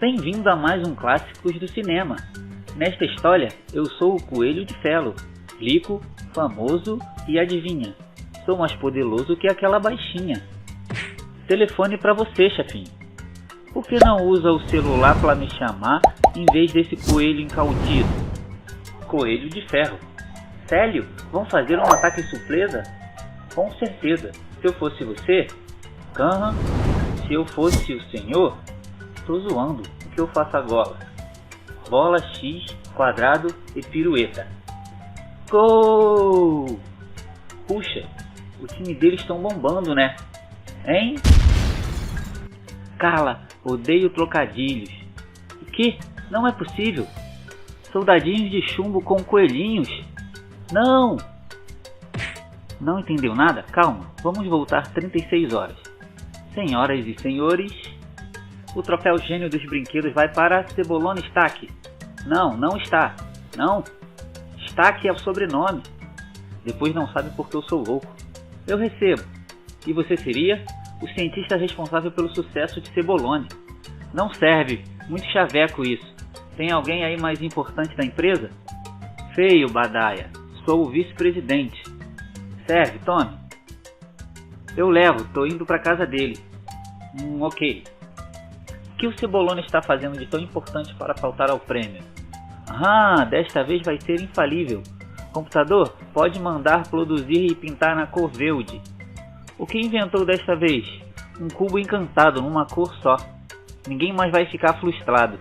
Bem-vindo a mais um Clássicos do Cinema. Nesta história, eu sou o Coelho de Felo, rico, famoso e adivinha, sou mais poderoso que aquela baixinha. Telefone pra você, chefinho. Por que não usa o celular para me chamar em vez desse coelho encaldido? Coelho de ferro. Sério? Vão fazer um ataque surpresa? Com certeza. Se eu fosse você, Kahn, se eu fosse o senhor, tô zoando. O que eu faço agora? Bola, X, quadrado e pirueta. Gol! Puxa, o time deles estão bombando, né? Hein? Cala, odeio trocadilhos. O que? Não é possível. Soldadinhos de chumbo com coelhinhos? Não! Não entendeu nada? Calma, vamos voltar 36 horas. Senhoras e senhores, o troféu gênio dos brinquedos vai para Cebolona Stack. Não, não está. Não. Stack é o sobrenome. Depois não sabe porque eu sou louco. Eu recebo. E você seria? O cientista responsável pelo sucesso de Cebolone. Não serve. Muito chaveco isso. Tem alguém aí mais importante da empresa? Feio, Badaia. Sou o vice-presidente. Serve, tome. Eu levo. Tô indo pra casa dele. Ok. O que o Cebolone está fazendo de tão importante para faltar ao prêmio? Ah, desta vez vai ser infalível. Computador, pode mandar produzir e pintar na cor verde. O que inventou desta vez? Um cubo encantado numa cor só. Ninguém mais vai ficar frustrado.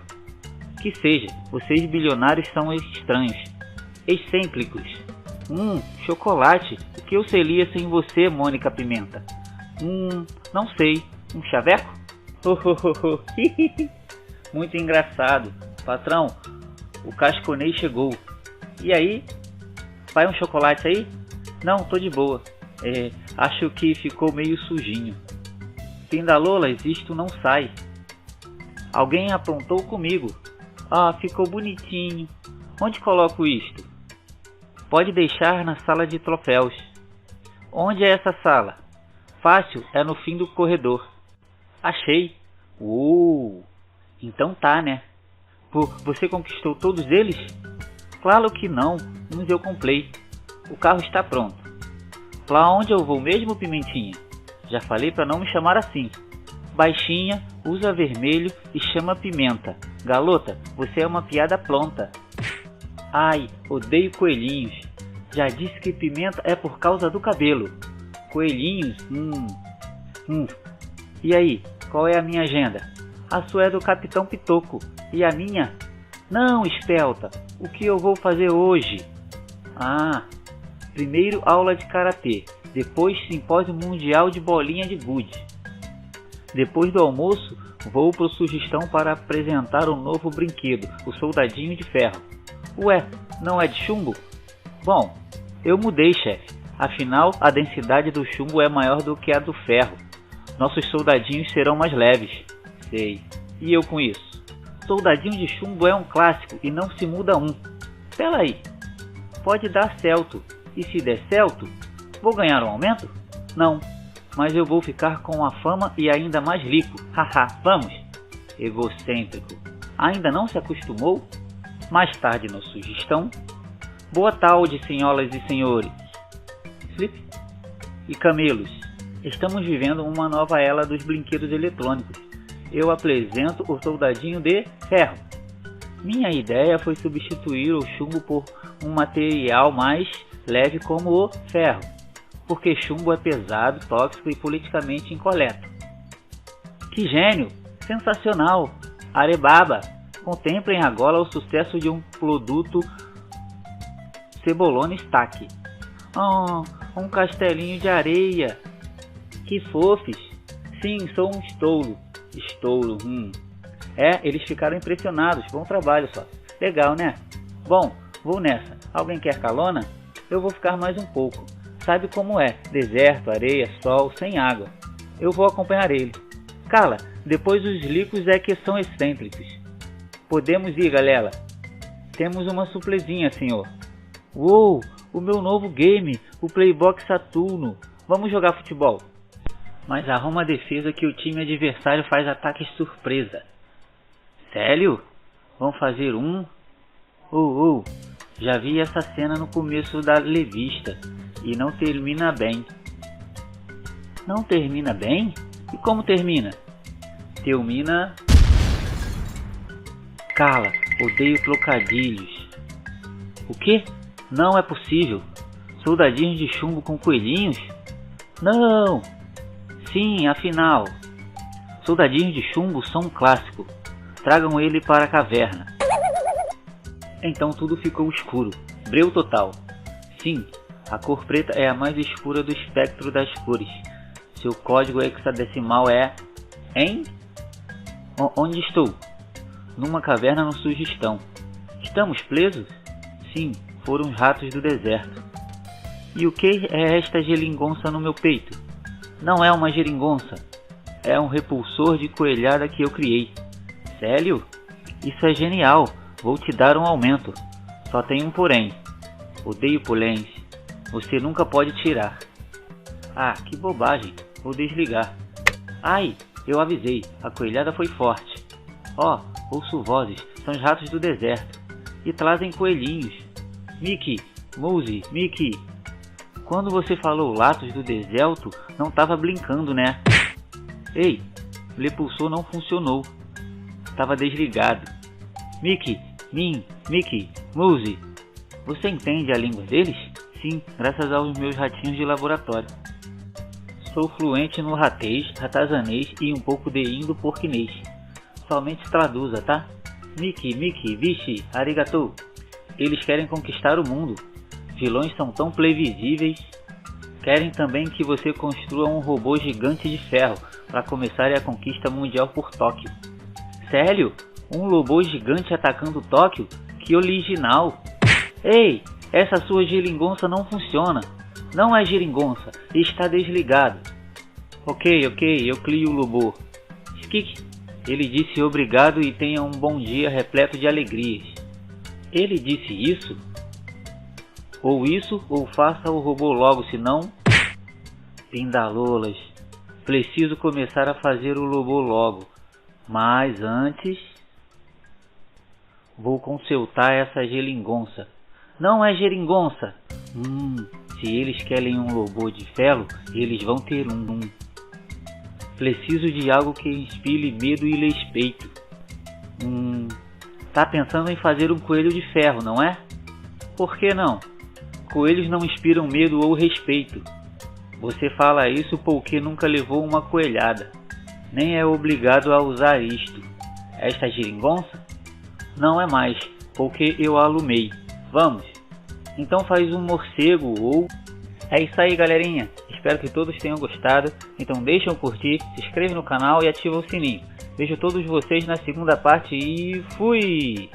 Que seja, vocês bilionários são estranhos. Excêntricos. Chocolate. O que eu seria sem você, Mônica Pimenta? Não sei. Um chaveco? Muito engraçado. Patrão, o casconês chegou. E aí? Vai um chocolate aí? Não, tô de boa. Acho que ficou meio sujinho. Pindalolas, isto não sai. Alguém aprontou comigo. Ah, ficou bonitinho. Onde coloco isto? Pode deixar na sala de troféus. Onde é essa sala? Fácil, é no fim do corredor. Achei. Então tá, né? Você conquistou todos eles? Claro que não, uns eu comprei. O carro está pronto. Pra onde eu vou mesmo, Pimentinha? Já falei pra não me chamar assim. Baixinha, usa vermelho e chama Pimenta. Galota, você é uma piada pronta. Ai, odeio coelhinhos. Já disse que pimenta é por causa do cabelo. Coelhinhos? E aí, qual é a minha agenda? A sua é do Capitão Pitoco. E a minha? Não, espelta. O que eu vou fazer hoje? Primeiro aula de karatê. Depois simpósio mundial de bolinha de gude. Depois do almoço, vou pro Sugestão para apresentar um novo brinquedo, o Soldadinho de Ferro. Ué, não é de chumbo? Bom, eu mudei, chefe. Afinal, a densidade do chumbo é maior do que a do ferro. Nossos soldadinhos serão mais leves. Sei. E eu com isso? Soldadinho de chumbo é um clássico e não se muda um. Espera aí. Pode dar certo. E se der certo, vou ganhar um aumento? Não. Mas eu vou ficar com a fama e ainda mais rico. Haha, vamos. Egocêntrico. Ainda não se acostumou? Mais tarde no Sugestão. Boa tarde, senhoras e senhores. Flip e camelos. Estamos vivendo uma nova era dos brinquedos eletrônicos. Eu apresento o Soldadinho de Ferro. Minha ideia foi substituir o chumbo por um material mais leve como o ferro, porque chumbo é pesado, tóxico e politicamente incorreto. Que gênio! Sensacional! Arebaba! Contemplem agora o sucesso de um produto Cebolone Stack. Um castelinho de areia! Que fofes! Sim, sou um estouro. Estouro, eles ficaram impressionados. Bom trabalho, só. Legal, né? Bom, vou nessa. Alguém quer carona? Eu vou ficar mais um pouco. Sabe como é? Deserto, areia, sol, sem água. Eu vou acompanhar ele. Cala, depois os licos é que são excêntricos. Podemos ir, galera. Temos uma surpresinha, senhor. Uou, o meu novo game, o Playbox Saturno. Vamos jogar futebol. Mas arruma a defesa que o time adversário faz ataques surpresa. Sério? Vamos fazer um? Já vi essa cena no começo da revista e não termina bem. Não termina bem? E como termina? Termina... Cala, odeio trocadilhos. O quê? Não é possível. Soldadinhos de chumbo com coelhinhos? Não! Sim, afinal. Soldadinhos de chumbo são um clássico. Tragam ele para a caverna. Então tudo ficou escuro. Breu total. Sim, a cor preta é a mais escura do espectro das cores. Seu código hexadecimal é... Hein? Onde estou? Numa caverna no Sugestão. Estamos presos? Sim, foram os ratos do deserto. E o que é esta geringonça no meu peito? Não é uma geringonça. É um repulsor de coelhada que eu criei. Sério? Isso é genial. Vou te dar um aumento. Só tem um porém. Odeio poléns. Você nunca pode tirar. Ah, que bobagem. Vou desligar. Ai, eu avisei. A coelhada foi forte. Ó, ouço vozes. São os ratos do deserto. E trazem coelhinhos. Mickey, Mouse, Mickey. Quando você falou latos do deserto, não tava brincando, né? Ei, o repulsor não funcionou. Tava desligado. Mickey, Mickey, Mouse. Você entende a língua deles? Sim, graças aos meus ratinhos de laboratório. Sou fluente no ratês, ratazanês e um pouco de indo-porquinês. Somente traduza, tá? Mickey, vixe, arigatou. Eles querem conquistar o mundo. Vilões são tão previsíveis. Querem também que você construa um robô gigante de ferro para começar a conquista mundial por Tóquio. Sério? Um robô gigante atacando Tóquio? Que original! Ei, essa sua geringonça não funciona. Não é geringonça, está desligado. Ok, eu crio o robô. Skik, ele disse obrigado e tenha um bom dia repleto de alegrias. Ele disse isso? Ou faça o robô logo, senão... Pindalolas, preciso começar a fazer o robô logo. Mas antes... Vou consultar essa geringonça. Não é geringonça. Se eles querem um robô de ferro, eles vão ter um. Preciso de algo que inspire medo e respeito. Tá pensando em fazer um coelho de ferro, não é? Por que não? Coelhos não inspiram medo ou respeito. Você fala isso porque nunca levou uma coelhada. Nem é obrigado a usar isto. Esta geringonça? Não é mais, porque eu a alumei. Vamos. Então faz um morcego ou... É isso aí, galerinha. Espero que todos tenham gostado. Então deixa um curtir, se inscreve no canal e ativa o sininho. Vejo todos vocês na segunda parte e fui!